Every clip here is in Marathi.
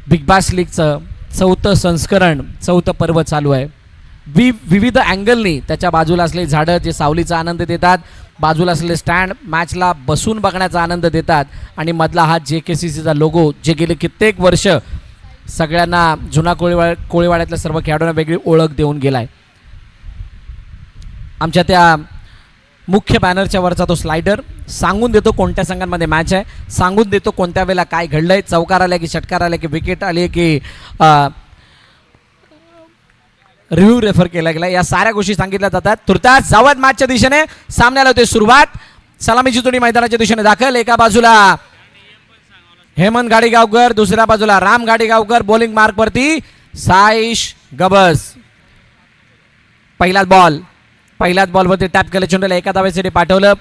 बिग बॅश लीगचं 4थं संस्करण 4थं पर्व चालू आहे. विविध अँगलनी त्याच्या बाजूला असलेली झाडं जे सावलीचा आनंद देतात, बाजूला असलेले स्टँड मॅचला बसून बघण्याचा आनंद देतात आणि मधला हा JKCCचा लोगो जे गेले कित्येक वर्ष सगळ्यांना जुना कोळीवाड्यातल्या सर्व खेळाडूंना वेगळी ओळख देऊन गेला आहे. आमच्या त्या मुख्य बॅनरच्या वरचा तो स्लायडर सांगून देतो कोणत्या संघांमध्ये मॅच आहे, सांगून देतो कोणत्या वेळेला काय घडलं आहे, चौकार आला की षटकार आला की विकेट आली की रिव्ह्यू रेफर केला गेला, या साऱ्या गोष्टी सांगितल्या जातात. तुर्तास जावत मॅचच्या दिशेने सामन्याला होते सुरुवात. सलामीची जोडी मैदानाच्या दिशेने दाखल. एका बाजूला हेमंत गाडीगावकर, दुसऱ्या बाजूला राम गाडीगावकर. बॉलिंग मार्कवरती साईश गबस. पहिल्याच बॉलवरती टॅप केलं चेंडूला, एका धावेसाठी पाठवलं,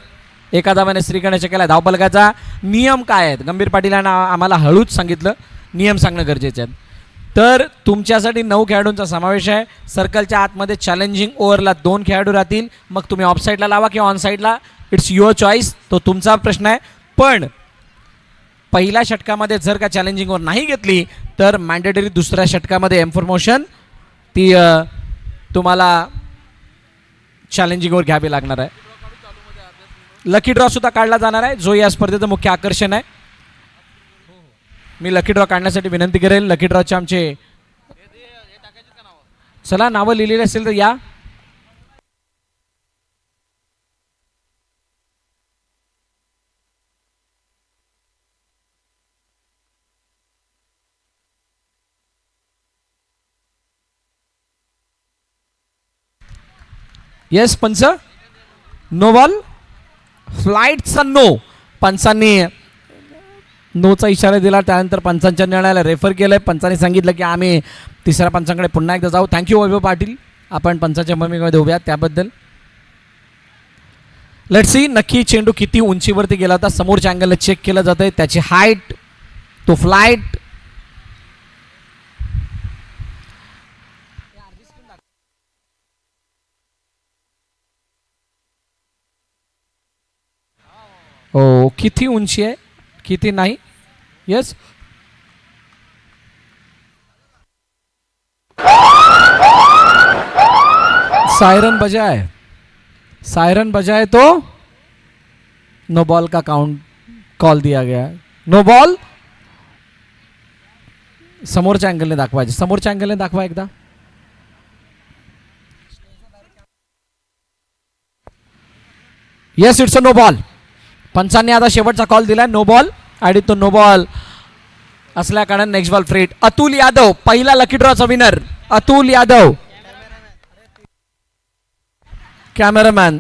एका धाव्याने श्रीगणेश केला धावफलकाचा. नियम काय आहेत गंभीर पाटीलांना आम्हाला हळूच सांगितलं, नियम सांगणं गरजेचं आहे. तर तुमच्यासाठी 9 खेळाडूंचा समावेश आहे. सर्कलच्या आतमध्ये चॅलेंजिंग ओव्हरला 2 खेळाडू राहतील. मग तुम्ही ऑफ साईडला लावा किंवा ऑन साईडला, इट्स युअर चॉईस, तो तुमचा प्रश्न आहे. पण पहिल्या षटकामध्ये जर का चॅलेंजिंग ओव्हर नाही घेतली तर मॅन्डेटरी दुसऱ्या षटकामध्ये एम फॉर मोशन ती तुम्हाला चॅलेंजिंग ओव्हर घ्यावी लागणार आहे. लकी ड्रॉ सुद्धा काढला जाणार आहे, जो या स्पर्धेचं मुख्य आकर्षण आहे. मी लकी ड्रॉ काढण्यासाठी विनंती करेल. लकी ड्रॉचे आमचे चला नावं लिहिलेली असेल तर या. येस पंच, नो बॉल, फ्लाईटचा नो. पंचांनी नोचा इशारा दिला, त्यानंतर पंचांच्या निर्णयाला रेफर केलंय. पंचांनी सांगितलं की आम्ही तिसऱ्या पंचांकडे पुन्हा एकदा जाऊ. थँक्यू वैभव पाटील, आपण पंचांच्या भूमिकेमध्ये उभे आहात त्याबद्दल. लेट्स सी नक्की चेंडू किती उंचीवरती गेला होता. समोरच्या अँगलला चेक केलं जात आहे, त्याची हाईट, तो फ्लाईट. हो, किती उंची आहे किती नाही. येस, सायरन बजाए तो नो बॉल का काउंट कॉल दिया गया. No ball. समोरच्या अँगलने दाखवायचे, समोरच्या अँगलने दाखवा एकदा. Yes, it's a no ball. पंचांनी आता शेवटचा कॉल दिला, नो बॉल. आणि तो नो बॉल असल्या कारण नेक्स्ट बॉल फ्रीट. अतुल यादव पहिला लकी ड्रॉचा winner. Atul Yadav cameraman,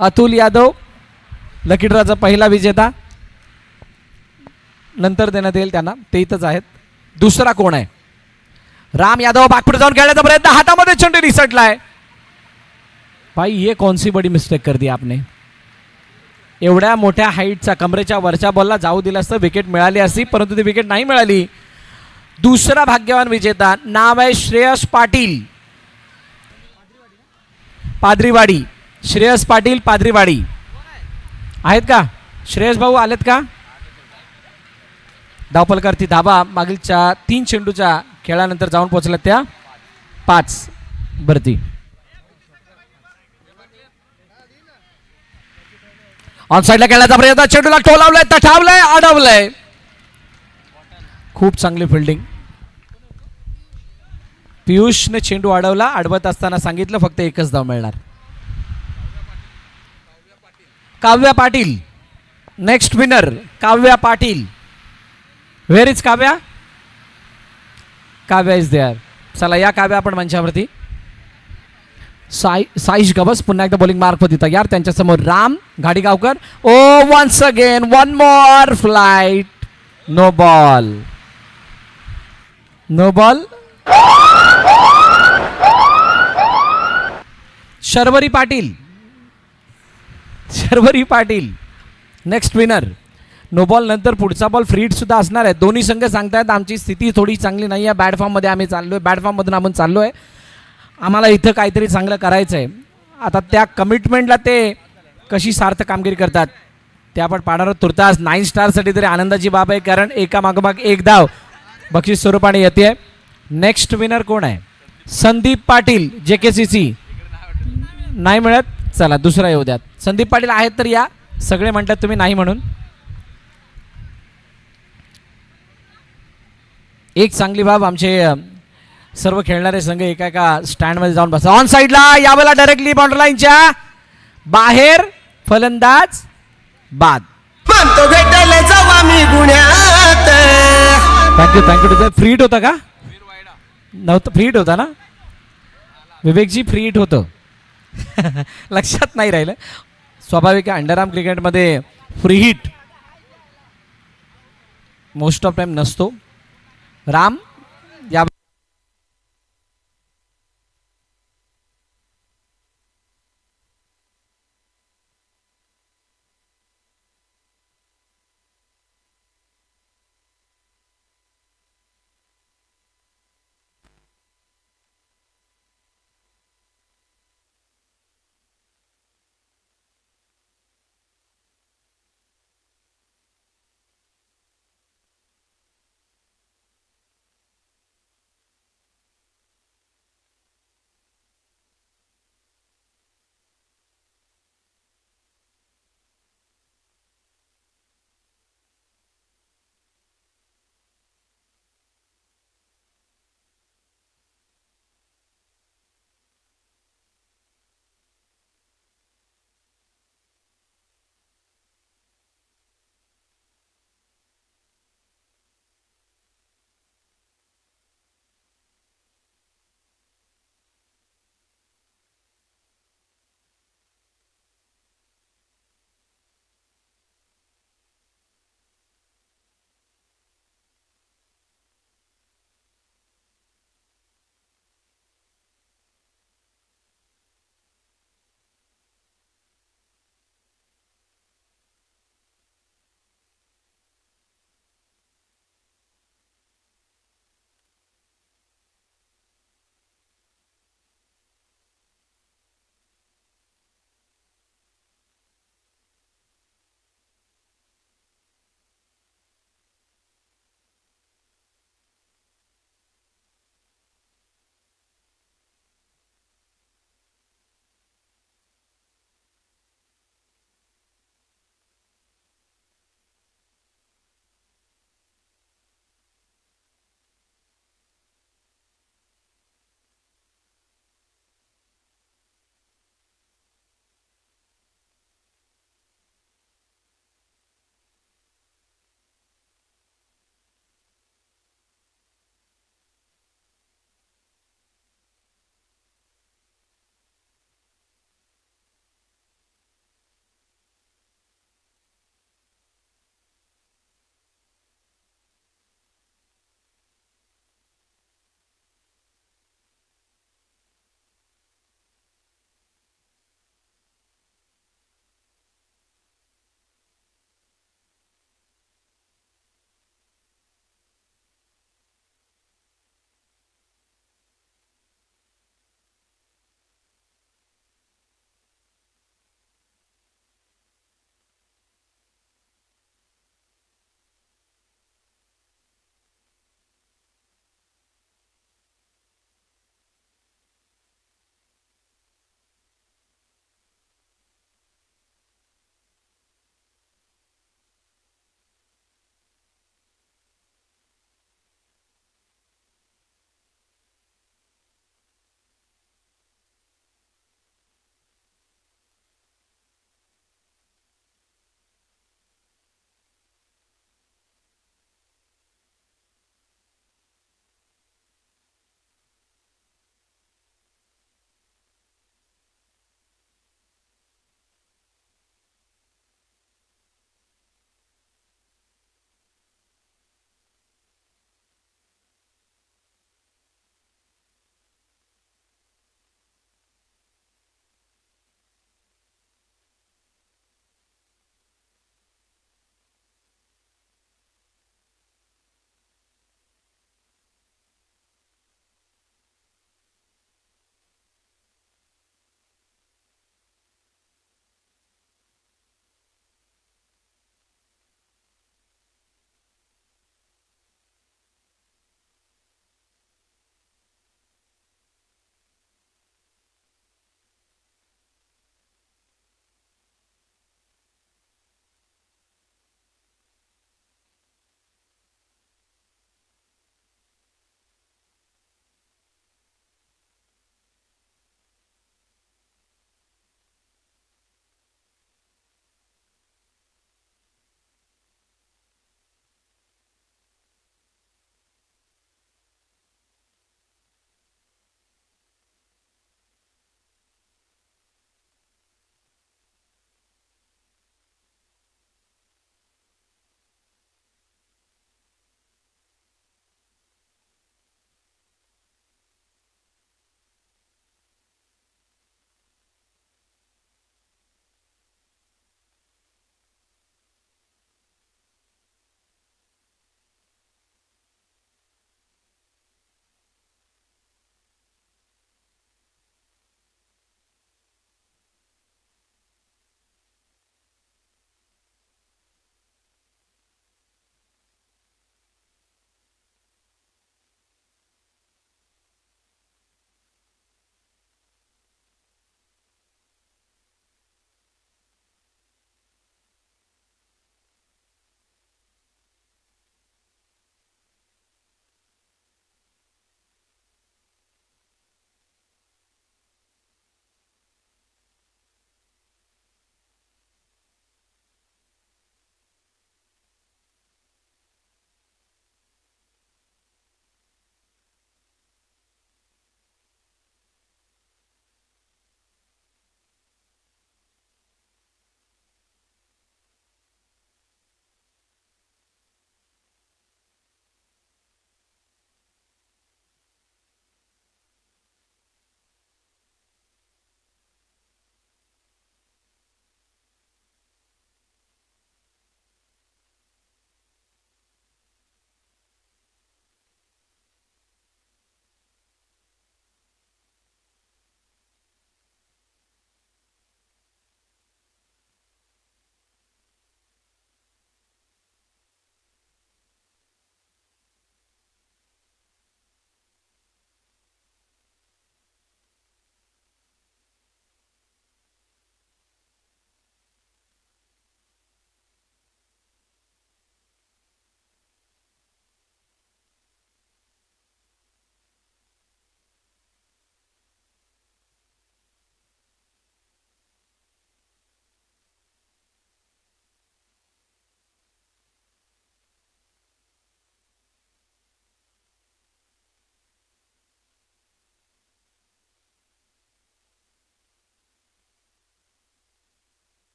Atul Yadav lucky ड्रॉचा पहिला विजेता. नंतर देण्यात येईल त्यांना, ते इथंच आहेत. दुसरा कोण आहे? राम यादव. बाकपुढे जाऊन खेळण्याचा प्रयत्न, हातामध्ये चेंडू निसटलाय. भाई ये कौन सी बड़ी मिस्टेक कर दी आपने. एवढ्या मोठ्या हाईटचा कमरेच्या वरच्या बॉलला जाऊ दिला असतं, विकेट मिळाली असती, परंतु ती विकेट नाही मिळाली. दुसरा भाग्यवान विजेता नाव आहे श्रेयस पाटील, पाद्रीवाडी. श्रेयस पाटील पाद्रीवाडी आहेत का? श्रेयस भाऊ आलेत का? धावफलकावरती धाबा मागीलच्या 3 चेंडूच्या खेळानंतर जाऊन पोहोचल्यात त्या 5 भरती. ऑन साईडला खेळण्याचा प्रयत्न, चेंडूला टोलावलाय, तठावलाय, अडवलंय. खूप चांगली फिल्डिंग. पियुषने चेंडू अडवला. अडवत असताना सांगितलं फक्त एकच धाव मिळणार. Kavya Patil next winner. Kavya Patil. Where is Kavya? Kavya is there. चला या काव्या आपण मंचावरती. साईश गबस पुन्हा एकदा बॉलिंग मार्क होती तयार. त्यांच्या समोर Ram Gadigaonkar. Oh once again one more flight. No ball. No ball. Sharvari Patil. Sharvari Patil next winner. No ball नंतर पुढचा बॉल फ्रीट सुद्धा असणार आहे. दोन्ही संघ सांगतायत आमची स्थिती थोडी चांगली नाही आहे, बॅड फॉर्ममध्ये आम्ही चाललो आहे, बॅड फॉर्ममधून आपण चाललो आहे, आम्हाला इथं काहीतरी चांगलं करायचं आहे. आता त्या कमिटमेंटला ते कशी सार्थ कामगिरी करतात ते आपण पाहणार तुर्तास 9 स्टारसाठी तरी आनंदाची बाब आहे, कारण एका मागोमाग एक धाव बक्षीस स्वरूपाने येते. नेक्स्ट विनर कोण आहे? संदीप पाटील JKCC. नाही मिळत, चला दुसरा येऊ द्यात. संदीप पाटील आहेत तर या, सगळे म्हणतात तुम्ही नाही म्हणून. एक चांगली बाब, आमचे सर्व खेळणारे संघ एका एका स्टँडमध्ये जाऊन बसा. ऑन साईडला यावेळेला डायरेक्टली बाउंड्री लाईनच्या बाहेर, फलंदाज बाद. Thank you thank you. फ्री हिट होता का? नव्हतं, फ्री हिट होता ना विवेकजी? फ्री हिट होतं. लक्षात नाही राहिलं. स्वाभाविक अंडरआर्म क्रिकेटमध्ये free hit most of time नसतो. राम या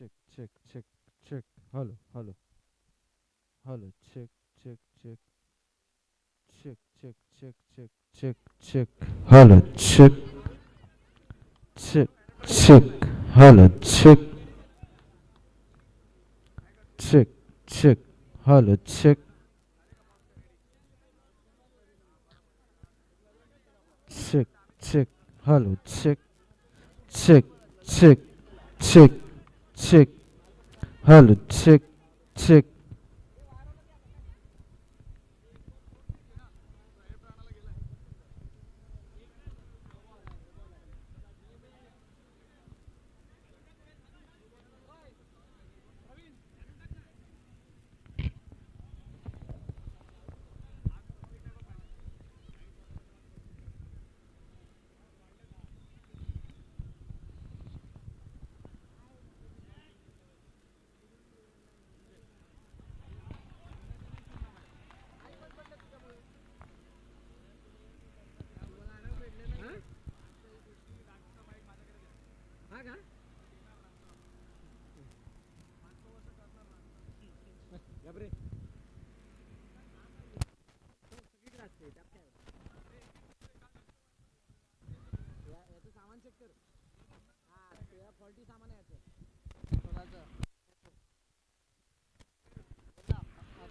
check, check, check, check. Hello, hello, hello. Check, check, check, check, check, check, check, check, check. Hello, check, check, check. Hello, check, check, check. Hello, check, check, check. Hello, check, check, check, check, check. Hello, check, check.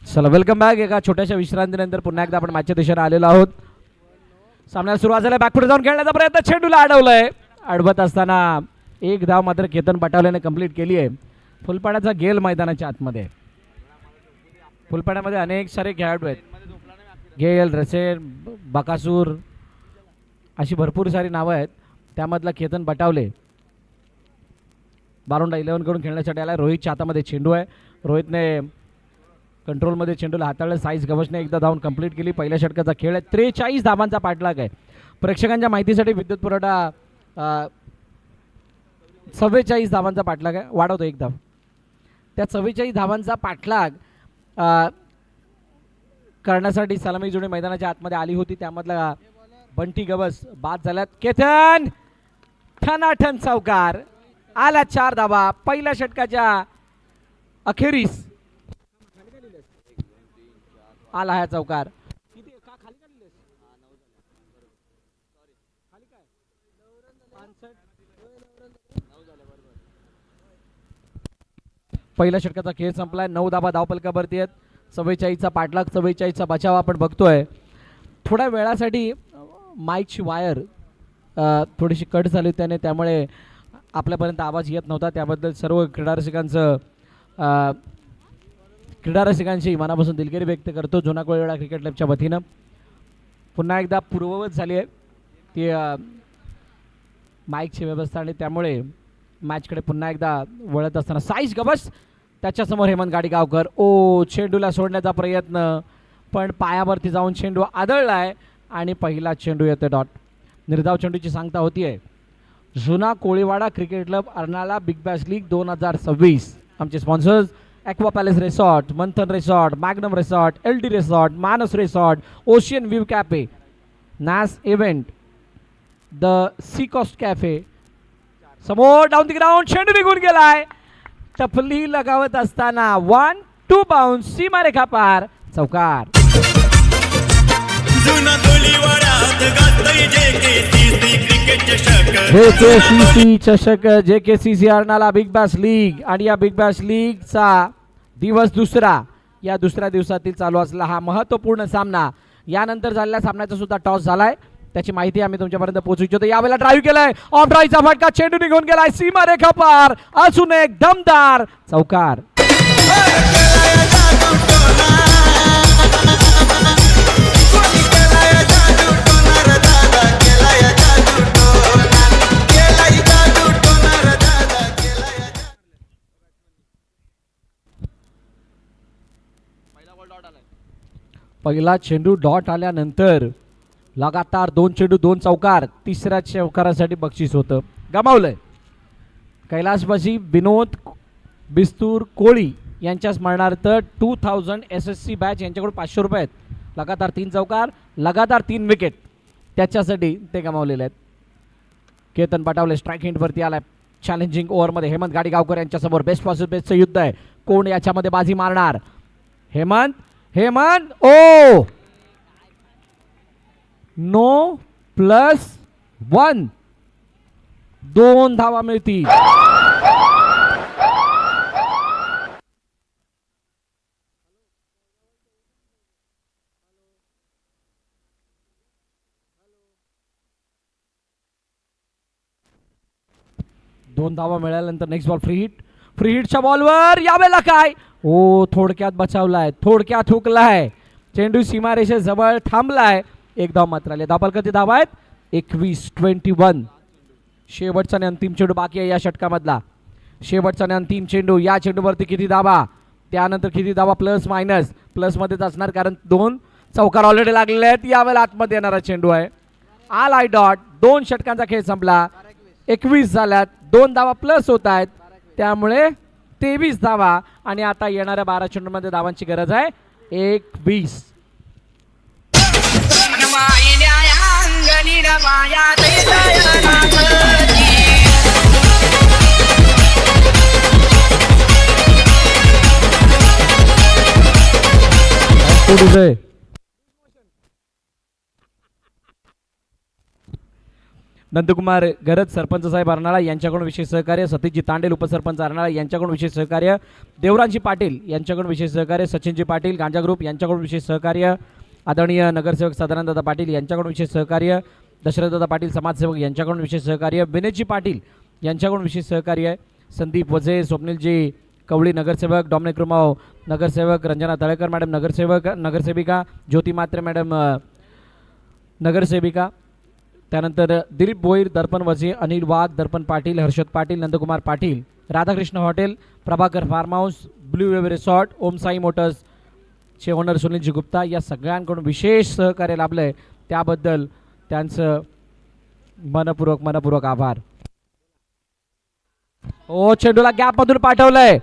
चला वेलकम बॅक. एका छोट्याशा विश्रांतीनंतर पुन्हा एकदा आपण मॅचच्या दिशेने आलेलो आहोत. सामन्याला सुरुवात झाली. बॅकफुट जाऊन खेळण्याचा प्रयत्न, चेंडूला अडवलंय. अडवत असताना एक धाव मात्र केतन पटावलेने कंप्लीट केली आहे. फुलपाड्याचा गेल मैदानाच्या आतमध्ये. फुलपाड्यामध्ये अनेक सारे खेळाडू आहेत. गेल, रसेल, बकासूर अशी भरपूर सारी नावं आहेत. त्यामधला केतन पटावले बारोंडा 11 कडून खेळण्यासाठी आला. रोहितच्या हातामध्ये चेंडू आहे. रोहितने कंट्रोलमध्ये चेंडूला हाताळलं. साईज गवसने एकदा धावून कंप्लीट केली. पहिल्या षटकाचा खेळ आहे. 43 धावांचा पाठलाग आहे. प्रेक्षकांच्या माहितीसाठी विद्युत पुरवठा 44 धावांचा पाठलाग आहे. वाढवतो एक धाव. त्या 44 धावांचा पाठलाग करण्यासाठी सलामी जोडी मैदानाच्या आतमध्ये आली होती. त्यामधला बंटी गवस बाद झाल्यात. केतन ठनाठन चौकार आला. 4 धावा पहिल्या षटकाच्या अखेरीस आला हा चौकार. पहिल्या षटकाचा खेळ संपलाय. 9 धावा धावपलकावरती आहेत. 44चा पाठलाग, 44चा बचाव आपण बघतोय. थोड्या वेळासाठी माईकची वायर थोडीशी कट झाली त्याने, त्यामुळे आपल्यापर्यंत आवाज येत नव्हता. त्याबद्दल सर्व क्रीडा रसिकांची मनापासून दिलगिरी व्यक्त करतो जुना कोळीवाडा क्रिकेट क्लबच्या वतीनं. पुन्हा एकदा पूर्ववत झाली आहे ती माईकची व्यवस्था आणि त्यामुळे मॅचकडे पुन्हा एकदा वळत असताना साईज गबस त्याच्यासमोर हेमंत गाडीगावकर. चेंडूला सोडण्याचा प्रयत्न, पण पायावरती जाऊन चेंडू आदळलाय आणि पहिला चेंडू येतो डॉट. निर्धाव चेंडूची सांगता होतीये. Juna Koliwada cricket club, Arnala big bash league 2026. आमचे sponsors aqua palace resort, Manthan resort, magnum resort, LD resort, Manas resort, ocean view cafe, नॅस event, the sea coast cafe. समोर डाऊन द ग्राउंड चेंडू निघून गेलाय. टपली लगावत असताना 1-2 बाउन्स, सीमारेखा पार, चौकार. JKCC चषक, JKCC Arnala big bash league. आणि या बिग बॅश लीगचा दिवस दुसरा, या दुसऱ्या दिवसातील चालू असलेला हा महत्त्वपूर्ण सामना. यानंतर झालेल्या सामन्याचा सुद्धा टॉस झालाय, त्याची माहिती आम्ही तुमच्यापर्यंत पोहोचू इच्छितो. यावेळेला ड्राईव्ह केलाय, ऑफ ड्राईव्हचा फटका, चेंडू निघून गेलाय, सीमारेखा पार, अजून एक दमदार चौकार. पहिला चेंडू डॉट आल्यानंतर लगातार 2 चेंडू 2 चौकार. तिसऱ्या चौकारासाठी बक्षीस होतं, गमावलंय. कैलासवासी विनोद बिस्तूर कोळी यांच्या स्मरणार्थ 2000 SSC बॅच यांच्याकडून 500 रुपये आहेत. लगातार 3 चौकार, लगातार 3 विकेट, त्याच्यासाठी ते गमावलेले आहेत. केतन पटावले स्ट्राईक हिंटवरती आलाय. चॅलेंजिंग ओव्हरमध्ये हेमंत गाडीगावकर यांच्यासमोर बेस्ट वर्सेस बेस्टचं युद्ध आहे. कोण याच्यामध्ये बाजी मारणार? हेमंत ओ नो +1 2 धावा मिळतील. दोन धावा मिळाल्यानंतर नेक्स्ट बॉल फ्री हिटच्या बॉलवर यावेळेला काय थोडक्यात बचावलाय, थोडक्यात हुकलाय. चेंडू सीमारेषेजवळ थांबलाय. एक धाव मात्र आली. धावपल किती धावा आहेत? 21 शेवटचा आणि अंतिम चेंडू बाकी आहे या षटकामधला. शेवटचा आणि अंतिम चेंडू. या चेंडूवरती किती धावा, त्यानंतर किती धावा प्लस मायनस. प्लसमध्येच असणार कारण 2 चौकार ऑलरेडी लागलेले आहेत. यावेळेला आतमध्ये येणारा चेंडू आहे. आलाय डॉट. 2 षटकांचा खेळ संपला. 21 झाल्यात. 2 धावा प्लस होत आहेत, त्यामुळे 23 धावा. आणि आता येणाऱ्या 12 चेंडूमध्ये धावांची गरज आहे 21. नंदकुमार गरज सरपंच साहेब अर्नाळा यांच्याकडून विशेष सहकार्य. सतीशजी तांडेल उपसरपंच अर्नाळा यांच्याकडून विशेष सहकार्य. देवराजी पाटील यांच्याकडून विशेष सहकार्य. सचिनजी पाटील गांजा ग्रुप यांच्याकडून विशेष सहकार्य. आदरणीय नगरसेवक सदानंददादा पाटील यांच्याकडून विशेष सहकार्य. दशरथदादा पाटील समाजसेवक यांच्याकडून विशेष सहकार्य. विनयजी पाटील यांच्याकडून विशेष सहकार्य. संदीप वझे, स्वप्नीलजी कवळी नगरसेवक. डॉमिनिक रुमाव नगरसेवक. रंजना तळेकर मॅडम नगरसेविका. ज्योती मात्रे मॅडम नगरसेविका. त्यानंतर Dilip Bhoir Darpan Vaze. Anil Wagh Darpan Patil. Harshad Patil. Nandakumar Patil. Radhakrishna hotel. Prabhakar farm house. Blue wave resort. Om Sai motors चे ओनर सुनीलजी गुप्ता या सगळ्यांकडून विशेष सहकार्य लाभलंय, त्याबद्दल त्यांचं मनपूर्वक आभार. चेंडूला गॅप मधून पाठवलंय.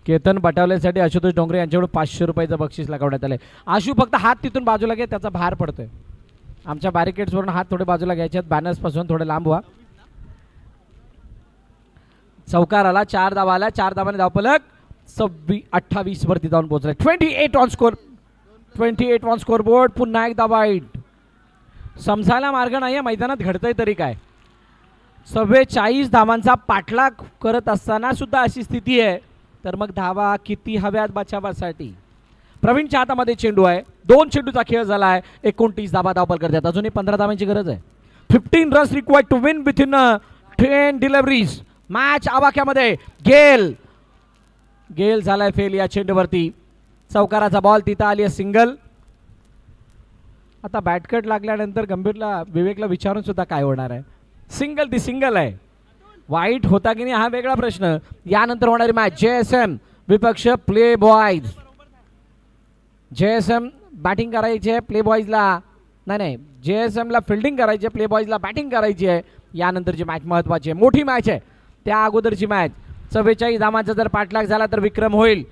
केतन बटावल्यासाठी आशुतोष डोंगरे यांच्याकडून 500 रुपयाचं बक्षीस लगावण्यात आलंय. आशू फक्त हात तिथून बाजूला घे, त्याचा भार पडतोय. आमच्या बॅरिकेड्सवरून हात थोडे बाजूला घ्यायचे आहेत. बॅनर्स पासून थोडे लांब व्हा. चौकार आला. 4 धावा आल्या. 4 धावाने धावफलक 28 वरती जाऊन पोहोचलाय. 28 ऑन स्कोर बोर्ड. पुन्हा एकदा वाईट. समजायला मार्ग नाही. मैदानात घडतंय तरी काय. 44 धावांचा पाठलाग करत असताना सुद्धा अशी स्थिती आहे, तर मग धावा किती हव्यात बचावासाठी. प्रवीणच्या हातामध्ये चेंडू आहे. 2 चेंडूचा खेळ झाला आहे. 29 धावा धावपल करतात. अजूनही 15 धावांची गरज आहे. 15 runs required to win with in 10 deliveries. Match आवाक्यामध्ये. गेल झालाय फेल या चेंडूवरती. चौकाराचा बॉल तिथं आली आहे सिंगल. आता बॅटकट लागल्यानंतर गंभीरला विवेकला विचारून सुद्धा काय होणार आहे. सिंगल ती सिंगल आहे. वाईट होता की नाही हा वेगळा प्रश्न. यानंतर होणारी मॅच JSM विपक्ष प्ले बॉयज. JSM बॅटिंग करायची आहे. प्ले बॉयजला नाही JSM ला फिल्डिंग करायची आहे. प्ले बॉयजला बॅटिंग करायची आहे. यानंतरची मॅच महत्वाची आहे. मोठी मॅच आहे. त्या अगोदरची मॅच 44 धावांचा जर पाठलाग झाला तर विक्रम होईल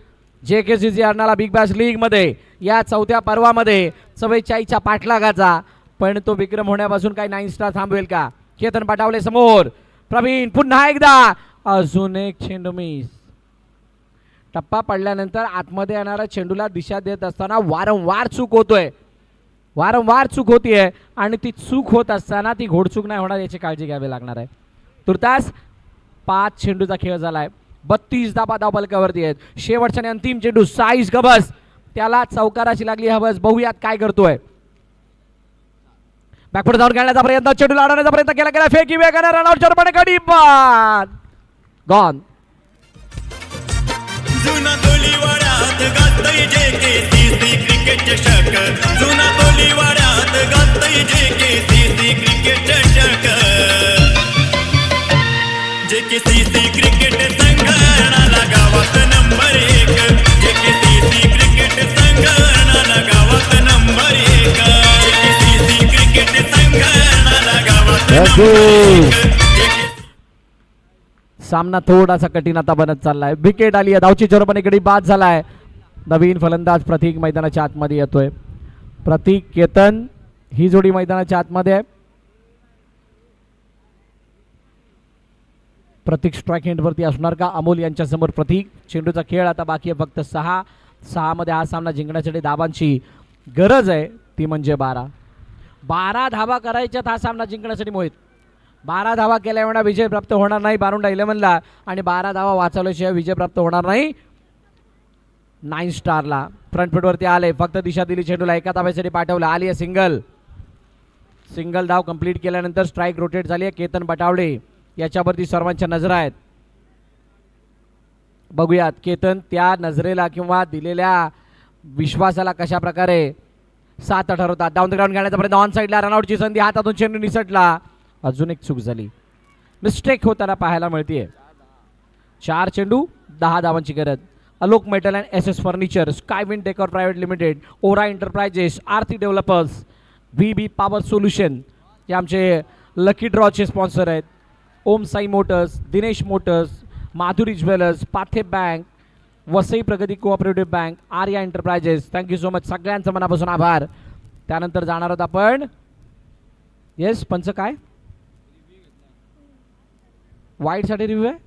JKCC Arnala big bash league मध्ये. या 4थ्या पर्वामध्ये 44च्या पाठलागाचा. पण तो विक्रम होण्यापासून काही 9 स्टार थांबवेल का. केतन पाटावले समोर. प्रवीण पुन्हा एकदा. अजून एक चेंडू मिस. टप्पा पडल्यानंतर आतमध्ये येणाऱ्या चेंडूला दिशा देत असताना वारंवार चूक होतीये. आणि ती चूक होत असताना ती घोडचूक नाही होणार याची काळजी घ्यावी लागणार आहे. तुर्तास 5 चेंडूचा खेळ झालाय. 32 धावा धावफलकावरती आहेत. शेवटच्या आणि अंतिम चेंडू. साईज गबस. त्याला चौकाराची लागली हवस. बघूयात काय करतोय. बॅकफुट जाऊन खेळण्याचा प्रयत्न. चेंडूला अडवण्याचा प्रयत्न केला. फेकी वेगाने रनआउटच्या रूपाने कडी बाद. गॉन. जुना तोलीवाड्यात गाजतय JKCC क्रिकेट चषक. जुना तोलीवाड्यात गाजतय JKCC क्रिकेट चषक. JKCC क्रिकेट संघाला गावात नंबर 1. JKCC क्रिकेट संघाला गावात नंबर 1. JKCC क्रिकेट संघाला गावात नंबर 1. सामना थोडासा कठीण आता बनत चाललाय. विकेट आली आहे. धावची चोरपणे गडी बाद झालाय. नवीन फलंदाज प्रतीक मैदानाच्या आतमध्ये येतोय. प्रतीक केतन ही जोडी मैदानाच्या आतमध्ये आहे. प्रतीक स्ट्राईक हँडवरती असणार का? अमोल यांच्या समोर प्रतीक. चेंडूचा खेळ आता बाकी आहे फक्त 6 मध्ये हा सामना जिंकण्यासाठी धावांची गरज आहे, ती म्हणजे 12 धावा करायच्यात हा सामना जिंकण्यासाठी. मोहित 12 धावा केल्यामुळे विजय प्राप्त होणार नाही बारुंडा 11ला, आणि 12 धावा वाचवल्याशिवाय विजय प्राप्त होणार नाही 9 स्टारला. फ्रंट फुटवरती आले, फक्त दिशा दिली चेंडूला, एका धाव्यासाठी पाठवलं. आली आहे सिंगल धाव कंप्लीट केल्यानंतर स्ट्राईक रोटेट झाली आहे. केतन बटावडे याच्यावरती सर्वांच्या नजरा आहेत. बघूयात केतन त्या नजरेला किंवा दिलेल्या विश्वासाला कशा प्रकारे साथ ठरवतात. डाऊन द ग्राउंड घेण्याचा प्रयत्न, ऑन साईडला रनआउटची संधी, हातातून चेंडू निसटला. अजून एक चूक झाली, मिस्टेक होताना पाहायला मिळते. 4 चेंडू 10 धावांची गरज. Alok metal and SS furniture, Skywind decor private limited, Aura enterprises, Aarti developers, VB power solution हे आमचे लकी ड्रॉचे स्पॉन्सर आहेत. Om Sai motors, Dinesh motors, Madhuri jewellers, Pathe bank, Vasai Pragati cooperative bank, Arya enterprises. Thank you so much, सगळ्यांचं मनापासून आभार. त्यानंतर जाणार आहोत आपण. येस पंच, काय वाईडसाठी रिव्ह्यू आहे?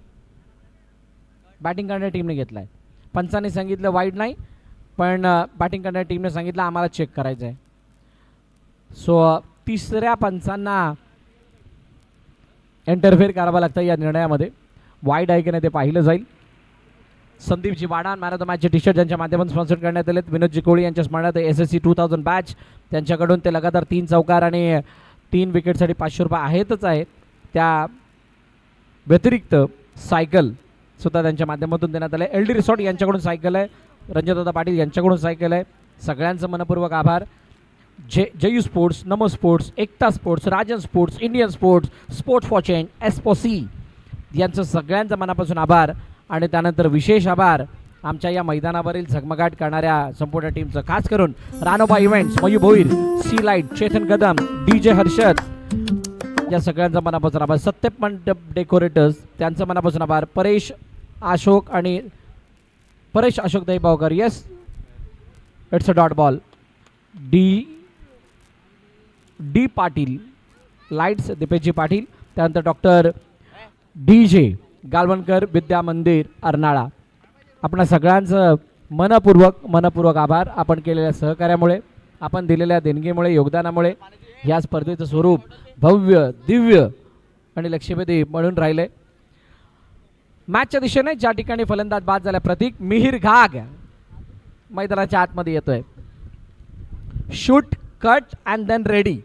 बॅटिंग करणाऱ्या टीमने घेतला आहे. पंचाने सांगितलं वाईड नाही, पण बॅटिंग करणाऱ्या टीमने सांगितलं आम्हाला चेक करायचं आहे. सो तिसऱ्या पंचांना इंटरफेअर करावं लागतं या निर्णयामध्ये. वाईड आहे की नाही ते पाहिलं जाईल. Sandeepji Wadan man of the मॅचचे टी शर्ट ज्यांच्या माध्यमातून स्पॉन्सर करण्यात आलेत. विनोदजी कोळी यांच्या स्मरणार्थ SSC 2000 बॅच त्यांच्याकडून ते लगातार 3 चौकार आणि 3 विकेटसाठी 500 रुपये आहेतच आहेत. त्या व्यतिरिक्त सायकल सुद्धा त्यांच्या माध्यमातून देण्यात आलं आहे. LD रिसॉर्ट यांच्याकडून सायकल आहे. रंजनदादा पाटील यांच्याकडून सायकल आहे. सगळ्यांचं मनपूर्वक आभार. Jayu sports, Namo sports, Ekta sports, Rajan sports, Indian sports, sports for change, एस्पोसी यांचं सगळ्यांचं मनापासून आभार. आणि त्यानंतर विशेष आभार आमच्या या मैदानावरील झगमगाट करणाऱ्या संपूर्ण टीमचं, खास करून Ranoba events, Mayu Bhoir, sea light, Chetan Kadam, DJ Harshad या सगळ्यांचा मनापासून आभार. सत्यप मंडप डेकोरेटर्स त्यांचं मनापासून आभार. Paresh Ashok Dahibavkar, yes it's a dot ball. D Patil lights, Dipeshji Patil. त्यानंतर डॉक्टर DJ गालवणकर, विद्या मंदिर, अर्नाळा. आपणा सगळ्यांचं मनपूर्वक आभार. आपण केलेल्या सहकार्यामुळे, आपण दिलेल्या देणगीमुळे, योगदानामुळे या स्पर्धेचं स्वरूप भव्य, दिव्य आणि लक्षवेधी म्हणून राहिले. मॅचच्या दिशेने ज्या ठिकाणी फलंदाज बाद झाला प्रतीक मिहिर घाग मैदानाच्या आतमध्ये येतोय. Shoot, cut and then ready,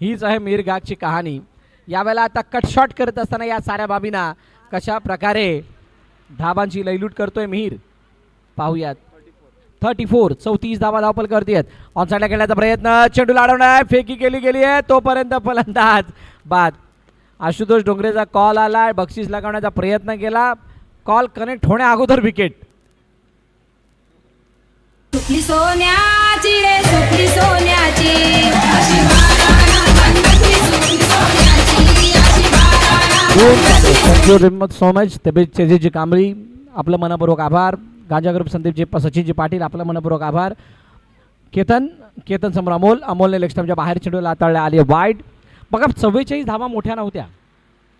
हीच आहे मिहिर घागची कहाणी. यावेळेला आता कट शॉट करत असताना या साऱ्या बाबींना कशा प्रकारे धाबांची लयलूट करतोय मिहिर, पाहूयात. 34 धावा धावपलकावरती आहेत. ऑनसाईडला खेळण्याचा प्रयत्न, चेंडू लाडवणार, फेकी गेली आहे, तोपर्यंत फलंदाज बाद. आशुतोष डोंगरेचा कॉल आला, बक्षीस लगावण्याचा प्रयत्न केला, कॉल कनेक्ट होण्या अगोदर विकेट. सुखली सोन्याची रे सुखली सोन्याची, सो मच. तेजी कांबळी आपलं मनपूर्वक आभार. गांजा ग्रुप संदीपजी, सचिनजी पाटील आपलं मनपूर्वक आभार. केतन समोर अमोलने लेग स्टंपच्या बाहेर चेंडूला हाताळल्या, आली वाईड. बघा 44 धावा मोठ्या नव्हत्या.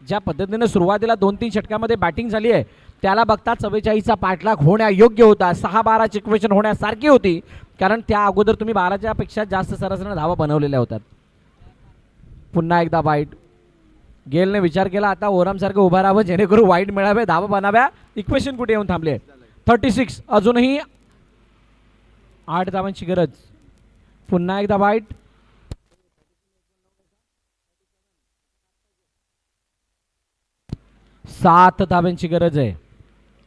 ज्या पद्धतीने सुरुवातीला 2-3 षटकामध्ये बॅटिंग झाली आहे त्याला बघता 44चा पाठलाग होण्या योग्य होता. 6-12ची इक्वेशन होण्यासारखी होती, कारण त्या अगोदर तुम्ही 12च्या पेक्षा जास्त सरासरी धावा बनवलेल्या होतात. पुन्हा एकदा वाईट. गेलने विचार केला आता ओरामसारखं उभा राहावं जेणेकरून वाईट मिळावे, धावा बनाव्या. इक्वेशन कुठे येऊन थांबले. 36 अजूनही 8 धावांची गरज. पुन्हा एकदा वाईट. 7 धाब्यांची गरज आहे.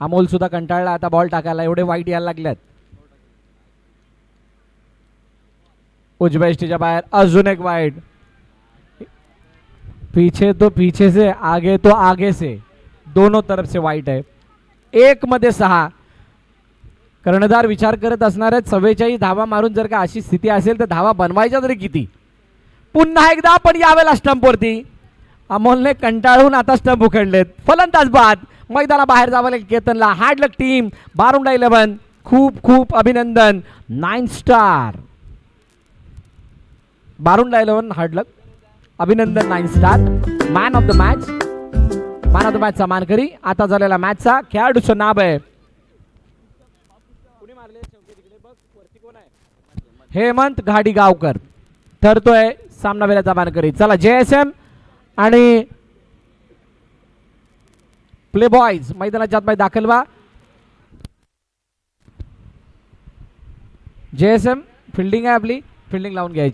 अमोल सुद्धा कंटाळला आता बॉल टाकायला, एवढे वाईट यायला लागल्यात. उजव्या इष्टीच्या बाहेर अजून एक वाईट. पीछे तो पीछे से, आगे तो आगे से, दोनों तरफ से वाईट आहे. 1 मध्ये 6. कर्णधार विचार करत असणार आहेत 44 धावा मारून जर का अशी स्थिती असेल तर धावा बनवायच्या तरी किती. पुन्हा एकदा पण यावेळेला स्टंपवरती अमोलने कंटाळून आता स्टंप उखडलेत. फलंदाज बाद. मैदाना बाहेर जावं लागेल केतनला. हार्ड लक टीम बारुंडा 11 खूप खूप अभिनंदन. 9 स्टार. बारूंडा 11 hard luck. अभिनंदन 9 star. Man of the match. Man of the मॅचचा मानकरी आता झालेला मॅचचा खेळाडूचं नाव आहे हेमंत घाडीगावकर. ठरतोय सामनावीराचा मानकरी. चला JSM आणि प्ले बॉयज मैदानाच्या आतमध्ये दाखल व्हा. JSM फिल्डिंग आहे आपली. फिल्डिंग लावून घ्यायची.